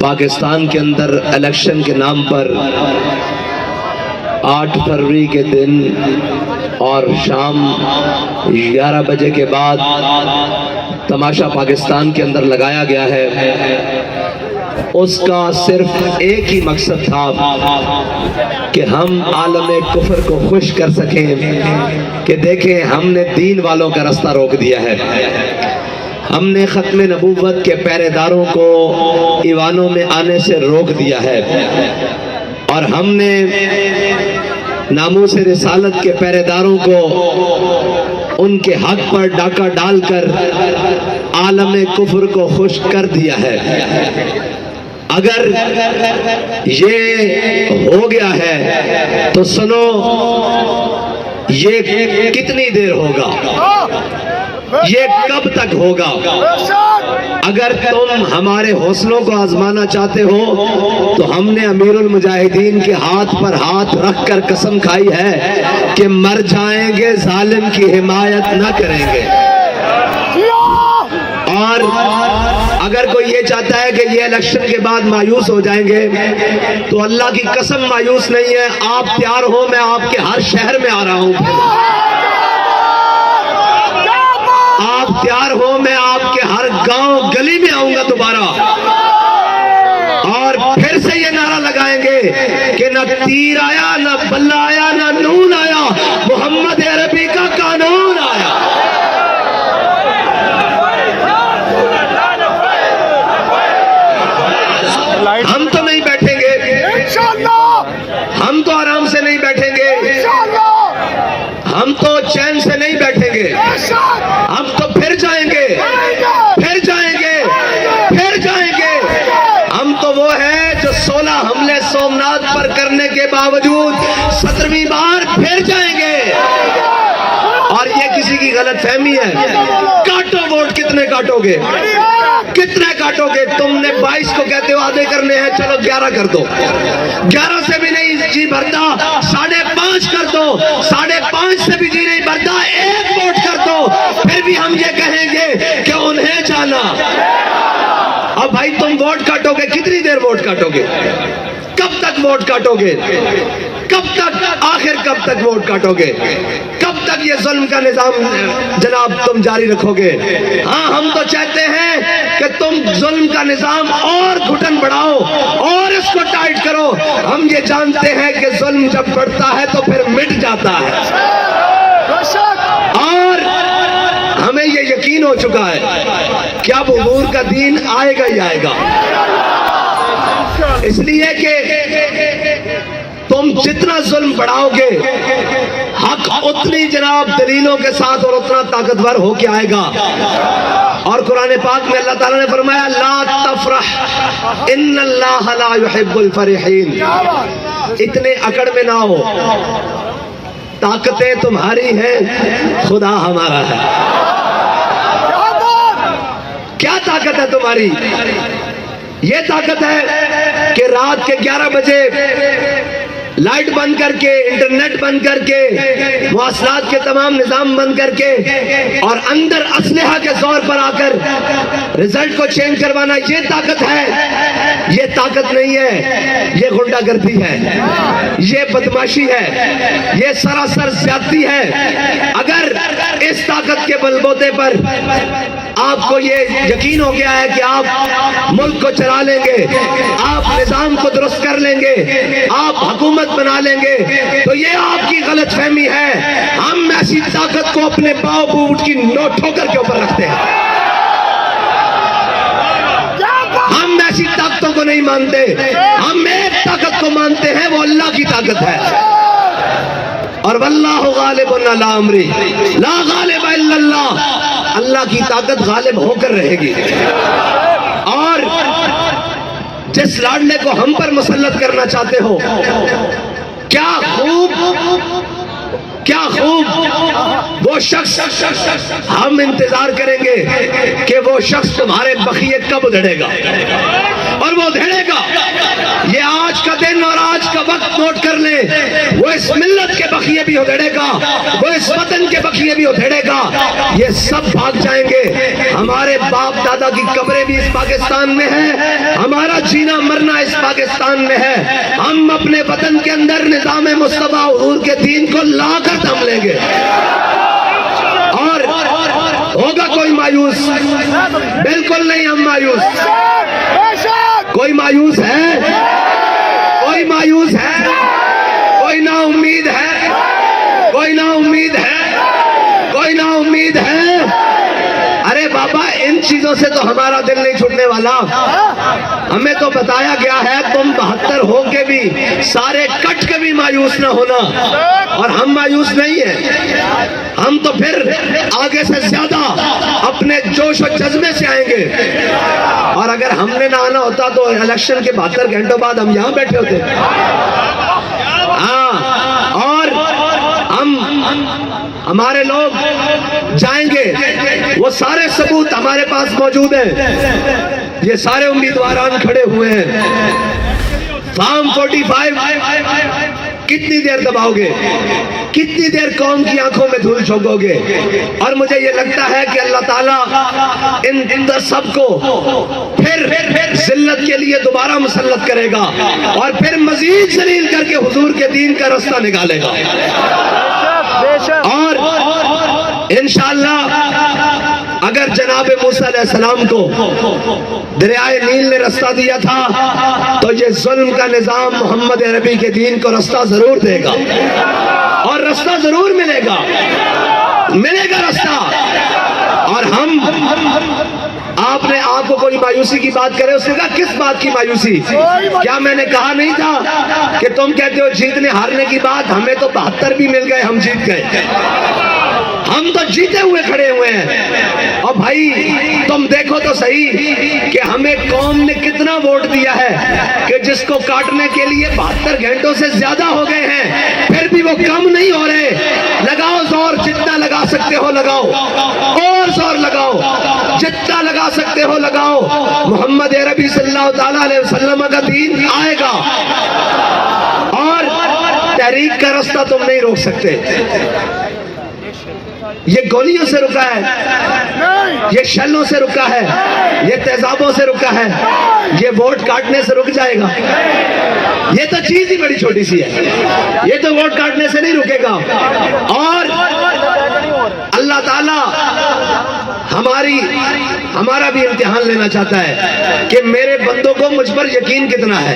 پاکستان کے اندر الیکشن کے نام پر 8 فروری کے دن اور شام 11 بجے کے بعد تماشا پاکستان کے اندر لگایا گیا ہے، اس کا صرف ایک ہی مقصد تھا کہ ہم عالم کفر کو خوش کر سکیں کہ دیکھیں ہم نے دین والوں کا راستہ روک دیا ہے، ہم نے ختم نبوت کے پہرے داروں کو ایوانوں میں آنے سے روک دیا ہے، اور ہم نے ناموس رسالت کے پہرے داروں کو ان کے حق پر ڈاکہ ڈال کر عالم کفر کو خوش کر دیا ہے۔ اگر یہ ہو گیا ہے تو سنو، یہ کتنی دیر ہوگا، یہ کب تک ہوگا؟ اگر تم ہمارے حوصلوں کو آزمانا چاہتے ہو تو ہم نے امیر المجاہدین کے ہاتھ پر ہاتھ رکھ کر قسم کھائی ہے کہ مر جائیں گے ظالم کی حمایت نہ کریں گے۔ اور اگر کوئی یہ چاہتا ہے کہ یہ الیکشن کے بعد مایوس ہو جائیں گے تو اللہ کی قسم مایوس نہیں ہے، آپ تیار ہو، میں آپ کے ہر شہر میں آ رہا ہوں، آپ تیار ہو، میں آپ کے ہر گاؤں گلی میں آؤں گا دوبارہ، اور پھر سے یہ نعرہ لگائیں گے کہ نہ تیر آیا، نہ بلہ آیا، نہ نون آیا، محمد عربی کا قانون آیا۔ ہم تو نہیں بیٹھیں گے، ہم تو آرام سے نہیں بیٹھیں گے، ہم تو چین سے نہیں بیٹھیں گے، ہم تو پھر جائیں گے، پھر جائیں گے، پھر جائیں گے۔ ہم تو وہ ہیں جو 16 حملے سومناتھ پر کرنے کے باوجود 17ویں بار پھر جائیں گے۔ اور یہ کسی کی غلط فہمی ہے، کاٹو ووٹ، کتنے کاٹو گے، کتنے کاٹو گے؟ تم نے 22 کو کہتے ہو آدھے کرنے ہیں، چلو 11 کر دو، 11 سے بھی نہیں جی بھرتا 5.5 کر دو، 5.5 سے بھی جی نہیں بھرتا 1 ووٹ کر دو، پھر بھی ہم یہ کہیں گے کہ انہیں جانا۔ اب بھائی تم ووٹ کاٹو گے، کتنی دیر ووٹ کاٹو گے؟ کب تک ووٹ کاٹو گے؟ کب تک، آخر کب تک ووٹ کاٹو گے؟ کب تک یہ ظلم کا نظام جناب تم جاری رکھو گے؟ ہاں ہم تو چاہتے ہیں کہ تم ظلم کا نظام اور گھٹن بڑھاؤ اور اس کو ٹائٹ کرو۔ ہم یہ جانتے ہیں کہ ظلم جب بڑھتا ہے تو پھر مٹ جاتا ہے، اور ہمیں یہ یقین ہو چکا ہے کہ اب حضور کا دین آئے گا ہی آئے گا، اس لیے کہ تم جتنا ظلم بڑھاؤ گے حق اتنی جناب دلیلوں کے ساتھ اور اتنا طاقتور ہو کے آئے گا۔ اور قرآن پاک میں اللہ تعالیٰ نے فرمایا لا تفرح ان اللہ لا يحب الفرحین، اتنے اکڑ میں نہ ہو، طاقتیں تمہاری ہیں، خدا ہمارا ہے۔ کیا طاقت ہے تمہاری؟ یہ طاقت ہے کہ رات کے 11 بجے لائٹ بند کر کے، انٹرنیٹ بند کر کے، مواصلات کے تمام نظام بند کر کے، اور اندر اسلحہ کے زور پر آ کر رزلٹ کو چینج کروانا، یہ طاقت ہے؟ یہ طاقت نہیں ہے، یہ غنڈہ گردی ہے، یہ بدماشی ہے، یہ سراسر زیادتی ہے۔ اگر اس طاقت کے بلبوتے پر آپ کو یہ یقین ہو گیا ہے کہ آپ ملک کو چلا لیں گے، آپ نظام کو درست کر لیں گے، آپ حکومت بنا لیں گے، تو یہ آپ کی غلط فہمی ہے۔ ہم ایسی طاقت کو اپنے پاؤں بوٹ کی نوک ٹھوکر کے اوپر رکھتے ہیں، ہم ایسی طاقتوں کو نہیں مانتے، ہم ایک طاقت کو مانتے ہیں، وہ اللہ کی طاقت ہے۔ اور واللہ غالب علی امرہ لا غالب الا اللہ، اللہ کی طاقت غالب ہو کر رہے گی۔ اور جس لاڈلے کو ہم پر مسلط کرنا چاہتے ہو، کیا خوب وہ شخص، ہم انتظار کریں گے کہ وہ شخص تمہارے بخیے کب ادھڑے گا، اور وہ ادھڑے گا۔ یہ آج کا دن اور آج کا وقت نوٹ کر لیں، وہ اس ملت کے بخیے بھی ادھڑے گا، وہ اس وطن کے بخیے بھی ادھڑے گا، یہ سب بھاگ جائیں گے۔ ہمارے باپ دادا کی قبریں بھی اس پاکستان میں ہیں، ہمارا جینا مرنا اس پاکستان میں ہے. ہم اپنے وطن کے اندر نظام مصطفیٰ حضور کے دین کو لا کر دم لیں گے. اور ہوگا کوئی مایوس؟ بالکل نہیں ہم مایوس. کوئی مایوس ہے؟ کوئی مایوس ہے؟ کوئی نا امید ہے؟ کوئی نا امید ہے؟ کوئی نا امید ہے؟ ارے بابا ان چیزوں سے تو ہمارا دل نہیں چھوٹنے والا. ہمیں تو بتایا گیا ہے تم 72 ہو کے بھی سارے کٹ کے بھی مایوس نہ ہونا. اور ہم مایوس نہیں ہیں. ہم تو پھر آگے سے زیادہ اپنے جوش و جذبے سے آئیں گے. اور اگر ہم نے نہ آنا ہوتا تو الیکشن کے 72 گھنٹوں بعد ہم یہاں بیٹھے ہوتے. ہاں اور ہمارے لوگ جائیں گے. وہ سارے ثبوت ہمارے پاس موجود ہیں. یہ سارے امیدواران کھڑے ہوئے ہیں. فارم 45 کتنی دیر دباؤ گے؟ کتنی دیر قوم کی آنکھوں میں دھول جھونکو گے؟ اور مجھے یہ لگتا ہے کہ اللہ تعالیٰ ان سب کو پھر ذلت کے لیے دوبارہ مسلط کرے گا اور پھر مزید ذلیل کر کے حضور کے دین کا رستہ نکالے گا. اور انشاءاللہ اگر جناب موسیٰ علیہ السلام کو دریائے نیل نے رستہ دیا تھا تو یہ ظلم کا نظام محمد عربی کے دین کو رستہ ضرور دے گا. اور رستہ ضرور ملے گا رستہ. اور ہم آپ نے آپ کو کوئی مایوسی کی بات کرے. اس نے کہا کس بات کی مایوسی؟ کیا میں نے کہا نہیں تھا کہ تم کہتے ہو جیتنے ہارنے کی بات؟ ہمیں تو 72 بھی مل گئے, ہم جیت گئے. ہم تو جیتے ہوئے کھڑے ہوئے ہیں. اور بھائی تم دیکھو تو صحیح کہ ہمیں قوم نے کتنا ووٹ دیا ہے کہ جس کو کاٹنے کے لیے 72 گھنٹوں سے زیادہ ہو گئے ہیں, پھر بھی وہ کم نہیں ہو رہے. لگاؤ زور, جتنا لگا سکتے ہو لگاؤ, اور زور لگاؤ, جتنا لگا سکتے ہو لگاؤ. محمد عربی صلی اللہ تعالیٰ علیہ وسلم کا دین آئے گا اور تحریک کا رستہ تم نہیں روک سکتے. یہ گولیوں سے رکا ہے, یہ شلوں سے رکا ہے, یہ تیزابوں سے رکا ہے, یہ ووٹ کاٹنے سے رک جائے گا. یہ تو چیز ہی بڑی چھوٹی سی ہے, یہ تو ووٹ کاٹنے سے نہیں رکے گا. اور اللہ تعالیٰ ہمارا بھی امتحان لینا چاہتا ہے کہ میرے بندوں کو مجھ پر یقین کتنا ہے.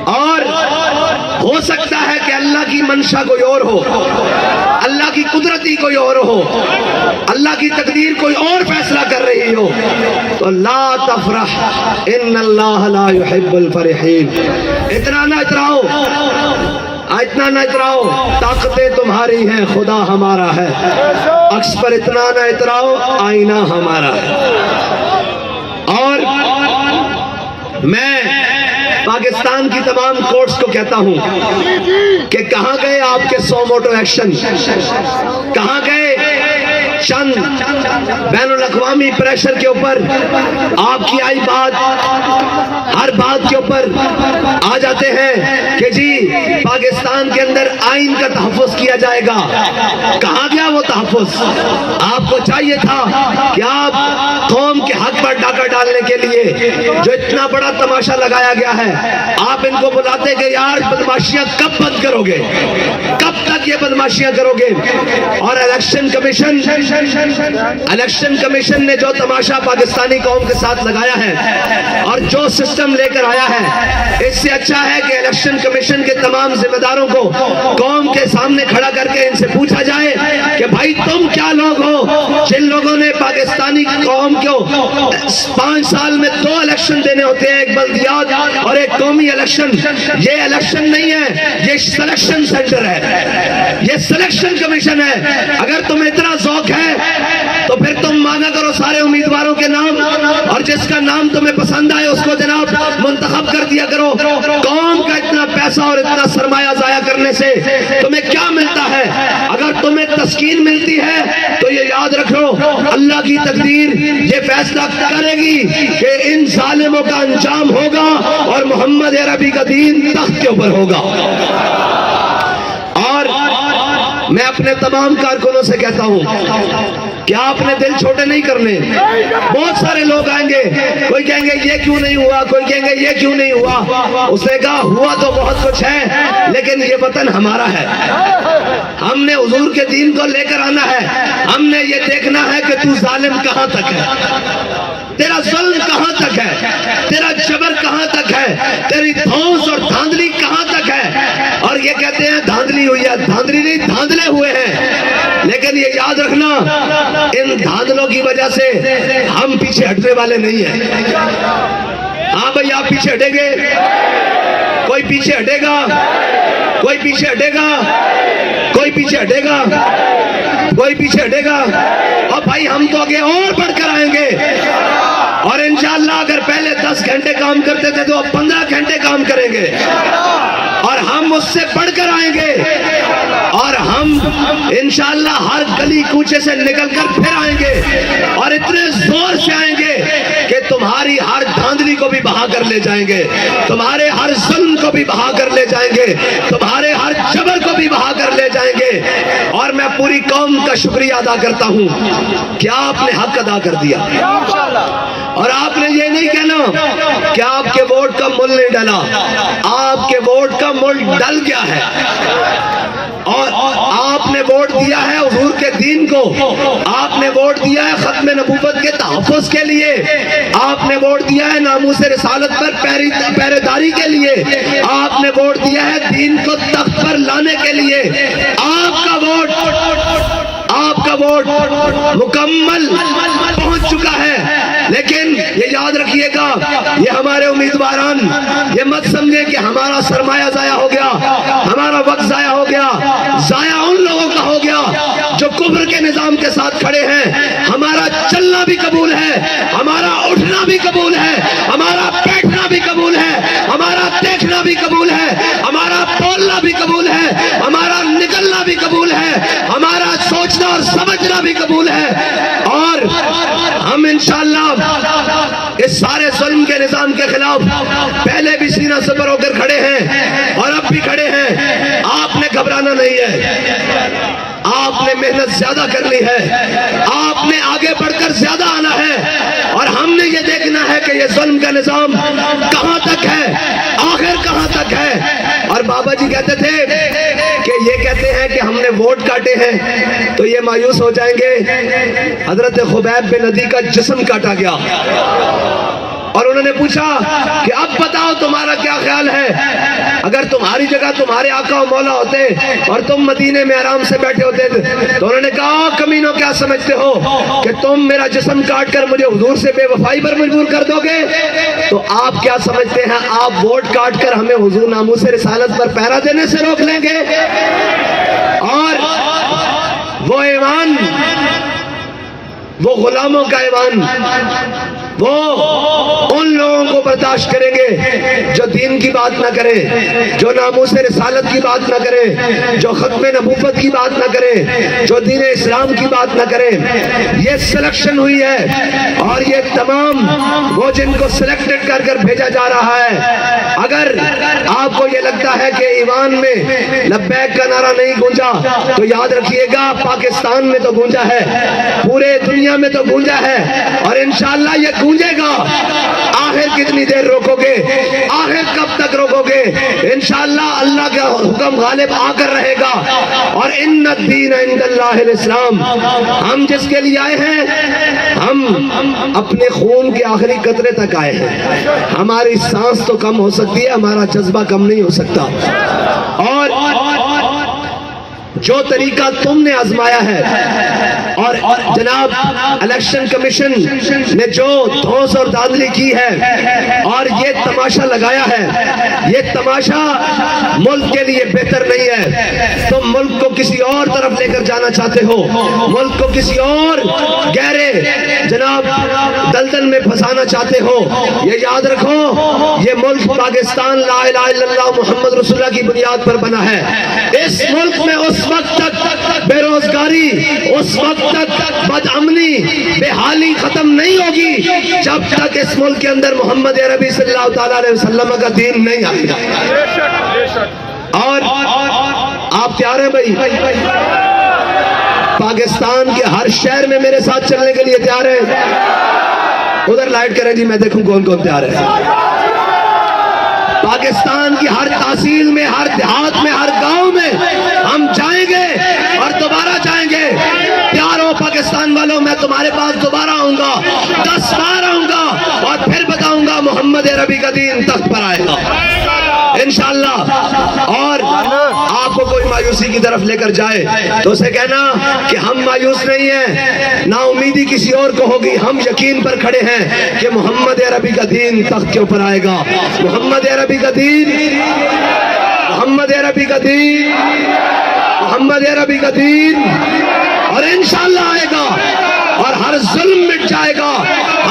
اور ہو سکتا ہے کہ اللہ کی منشا کوئی اور ہو, اللہ کی قدرتی کوئی اور ہو, اللہ کی تقدیر کوئی اور فیصلہ کر رہی ہو. تو لا تفرح ان اللہ لا يحب الفرحین. اتنا نہ اتراؤ, اتنا نہ اتراؤ, طاقتیں تمہاری ہیں خدا ہمارا ہے. عکس پر اتنا نہ اتراؤ, آئینہ ہمارا ہے. اور میں پاکستان کی تمام کورٹس کو کہتا ہوں کہ کہاں گئے آپ کے 100 موٹو ایکشن؟ کہاں گئے چند بین الاقوامی پریشر کے اوپر آپ کی آئی بات؟ ہر بات کے اوپر آ جاتے ہیں کہ جی پاکستان کے اندر آئین کا تحفظ کیا جائے گا. کہاں گیا وہ تحفظ؟ آپ کو چاہیے تھا کہ آپ قوم کے حق پر ڈاکہ ڈالنے کے لیے جو اتنا بڑا تماشا لگایا گیا ہے, آپ ان کو بلاتے کہ یار بدماشیاں کب بند کرو گے, کب تک یہ بدماشیاں کرو گے؟ اور الیکشن کمیشن نے جو تماشا پاکستانی قوم کے ساتھ لگایا ہے اور جو سسٹم لے کر آیا ہے, اس سے اچھا ہے کہ الیکشن کمیشن کے تمام ذمہ داروں کو قوم کے سامنے کھڑا کر کے ان سے پوچھا جائے کہ بھائی تم کیا لوگ ہو جن لوگوں نے پاکستانی قوم کو 5 سال میں 2 الیکشن دینے ہوتے ہیں, ایک بلدیات اور ایک قومی الیکشن. یہ الیکشن نہیں ہے, یہ سلیکشن سینٹر ہے, یہ سلیکشن کمیشن ہے. اگر تمہیں اتنا ذوق ہے تو پھر تم مانگا کرو سارے امیدواروں کے نام, اور جس کا نام تمہیں پسند آئے اس کو جناب منتخب کر دیا کرو. قوم کا اتنا پیسہ اور اتنا سرمایہ ضائع کرنے سے تمہیں کیا ملتا ہے؟ اگر تمہیں تسکین ملتی ہے تو یہ یاد رکھو, اللہ کی تقدیر یہ فیصلہ کرے گی کہ ان ظالموں کا انجام ہوگا اور محمد عربی کا دین تخت کے اوپر ہوگا. اور میں اپنے تمام کارکنوں سے کہتا ہوں کیا آپ نے دل چھوٹے نہیں کرنے؟ بہت سارے لوگ آئیں گے، کوئی کہیں گے یہ کیوں نہیں ہوا، کوئی کہیں گے یہ کیوں نہیں ہوا۔ اس نے کہا ہوا تو بہت کچھ ہے، لیکن یہ وطن ہمارا ہے، ہم نے حضور کے دین کو لے کر آنا ہے، ہم نے یہ دیکھنا ہے کہ تو ظالم کہاں تک ہے، تیرا ظلم کہاں تک ہے، تیرا جبر کہاں تک ہے، تیری دھونس اور دھاندلی کہاں تک ہے۔ اور یہ کہتے ہیں دھاندلی ہوئی ہے، دھاندلی نہیں، دھاندلے ہوئے ہیں، لیکن یہ یاد رکھنا ان دھاندلوں کی وجہ سے ہم پیچھے ہٹنے والے نہیں ہیں۔ ہاں بھائی، آپ پیچھے ہٹیں گے؟ کوئی پیچھے ہٹے گا؟ کوئی پیچھے ہٹے گا؟ کوئی پیچھے ہٹے گا؟ کوئی پیچھے ہٹے گا؟ اور بھائی ہم تو آگے اور بڑھ کر آئیں گے، اور انشاءاللہ اگر پہلے 10 گھنٹے کام کرتے تھے تو اب 15 گھنٹے کام کریں گے، اور ہم اس سے بڑھ کر آئیں گے، اور ہم انشاءاللہ ہر گلی کوچے سے نکل کر پھر آئیں گے، اور اتنے زور سے آئیں گے کہ تمہاری ہر دھاندلی کو بھی بہا کر لے جائیں گے، تمہارے ہر ظلم کو بھی بہا کر لے جائیں گے، تمہارے ہر جبر کو بھی بہا کر لے جائیں گے۔ اور میں پوری قوم کا شکریہ ادا کرتا ہوں کہ آپ نے حق ادا کر دیا، اور آپ نے یہ نہیں کہنا کہ آپ کے ووٹ کا مول نہیں ڈلا، آپ کے ووٹ کا مول ڈل گیا ہے، اور آپ نے ووٹ دیا ہے حضور کے دین کو، آپ نے ووٹ دیا ہے ختم نبوت کے تحفظ کے لیے، آپ نے ووٹ دیا ہے ناموس رسالت پر پہرے داری کے لیے، آپ نے ووٹ دیا ہے دین کو تخت پر لانے کے لیے۔ آپ کا ووٹ مکمل پہنچ چکا ہے، لیکن یہ یاد رکھیے گا، یہ ہمارے امیدواران یہ مت سمجھے کہ ہمارا سرمایہ ضائع ہو گیا، ہمارا وقت ضائع ہو گیا، ضائع ان لوگوں کا ہو گیا جو کفر کے نظام کے ساتھ کھڑے ہیں۔ ہمارا چلنا بھی قبول ہے، ہمارا اٹھنا بھی قبول ہے، ہمارا بیٹھنا بھی قبول ہے، ہمارا دیکھنا بھی قبول ہے، ہمارا بولنا بھی قبول ہے، ہمارا نکلنا بھی قبول ہے، ہمارا سوچنا اور سمجھنا بھی قبول ہے، اور ہم انشاءاللہ اس سارے ظلم کے نظام کے خلاف پہلے بھی سینہ سپر ہو کر کھڑے ہیں اور اب بھی کھڑے ہیں۔ آپ نے گھبرانا نہیں ہے، آپ نے محنت زیادہ کرنی ہے، آپ نے آگے بڑھ کر زیادہ آنا ہے، اور ہم نے یہ دیکھنا ہے کہ یہ ظلم کا نظام کہاں تک ہے، آخر کہاں تک ہے۔ اور بابا جی کہتے تھے کہ یہ کہتے ہیں کہ ہم نے ووٹ کاٹے ہیں تو یہ مایوس ہو جائیں گے۔ حضرت خبیب بن عدی کا جسم کاٹا گیا، اور انہوں نے پوچھا کہ اب بتاؤ تمہارا کیا خیال ہے، اگر تمہاری جگہ تمہارے آقا و مولا ہوتے اور تم مدینے میں آرام سے بیٹھے ہوتے تو انہوں نے کہا کمینوں کیا سمجھتے ہو کہ تم میرا جسم کاٹ کر مجھے حضور سے بے وفائی پر مجبور کر دو گے؟ تو آپ کیا سمجھتے ہیں آپ ووٹ کاٹ کر ہمیں حضور ناموس رسالت پر پہرا دینے سے روک لیں گے؟ اور وہ ایوان، وہ غلاموں کا ایوان، وہ ان لوگوں کو برداشت کریں گے جو دین کی بات نہ کرے، جو ناموس رسالت کی بات نہ کرے، جو ختم نبوت کی بات نہ کرے، جو دین اسلام کی بات نہ کرے۔ یہ سلیکشن ہوئی ہے، اور یہ تمام وہ جن کو سلیکٹڈ کر کر بھیجا جا رہا ہے۔ اگر آپ کو یہ لگتا ہے کہ ایوان میں لبیک کا نعرہ نہیں گونجا تو یاد رکھیے گا پاکستان میں تو گونجا ہے، پورے دنیا میں تو گونجا ہے، اور انشاءاللہ یہ گونجے گا۔ آخر کتنی دیر روکو گے؟ آخر کب تک روکو گے؟ انشاءاللہ اللہ کا حکم غالب آ کر رہے گا، اور ان الدین عند اللہ الاسلام۔ ہم جس کے لیے آئے ہیں، ہم اپنے خون کے آخری قطرے تک آئے ہیں۔ ہماری سانس تو کم ہو سکتی ہے، ہمارا جذبہ کم نہیں ہو سکتا۔ اور جو طریقہ تم نے آزمایا ہے، اور جناب الیکشن کمیشن نے جو دھونس اور دھاندلی کی ہے اور یہ تماشا لگایا ہے، یہ تماشا ملک کے لیے بہتر نہیں ہے۔ تم ملک کو کسی اور طرف لے کر جانا چاہتے ہو، ملک کو کسی اور گہرے جناب دلدل میں پھنسانا چاہتے ہو۔ یہ یاد رکھو، یہ ملک پاکستان لا الہ الا اللہ محمد رسول اللہ کی بنیاد پر بنا ہے۔ اس ملک میں اس وقت تک بے روزگاری، اس وقت تک بد امنی، بے حالی ختم نہیں ہوگی جب تک اس ملک کے اندر محمد عربی صلی اللہ تعالیٰ علیہ وسلم کا دین نہیں آئے گا۔ اور آپ تیار ہیں بھائی؟ پاکستان کے ہر شہر میں میرے ساتھ چلنے کے لیے تیار ہیں؟ ادھر لائٹ کریں جی، میں دیکھوں کون کون تیار ہے۔ پاکستان کی ہر تحصیل میں، ہر دیہات میں، ہر گاؤں میں ہم جائیں گے اور دوبارہ جائیں گے۔ تیار ہو پاکستان والوں؟ میں تمہارے پاس دوبارہ آؤں گا، 10 بار آؤں گا اور پھر بتاؤں گا محمد عربی کا دین تخت پر آئے گا انشاءاللہ۔ اور آپ کو کوئی مایوسی کی طرف لے کر جائے تو اسے کہنا کہ ہم مایوس نہیں ہیں، نا امیدی کسی اور کو ہوگی، ہم یقین پر کھڑے ہیں کہ محمد عربی کا دین تخت کے اوپر آئے گا۔ محمد عربی کا دین، محمد عربی کا دین، محمد عربی کا دین، اور انشاءاللہ آئے گا اور ہر ظلم مٹ جائے گا،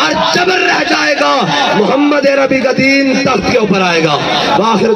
ہر جبر رہ جائے گا، محمد عربی کا دین تخت کے اوپر آئے گا۔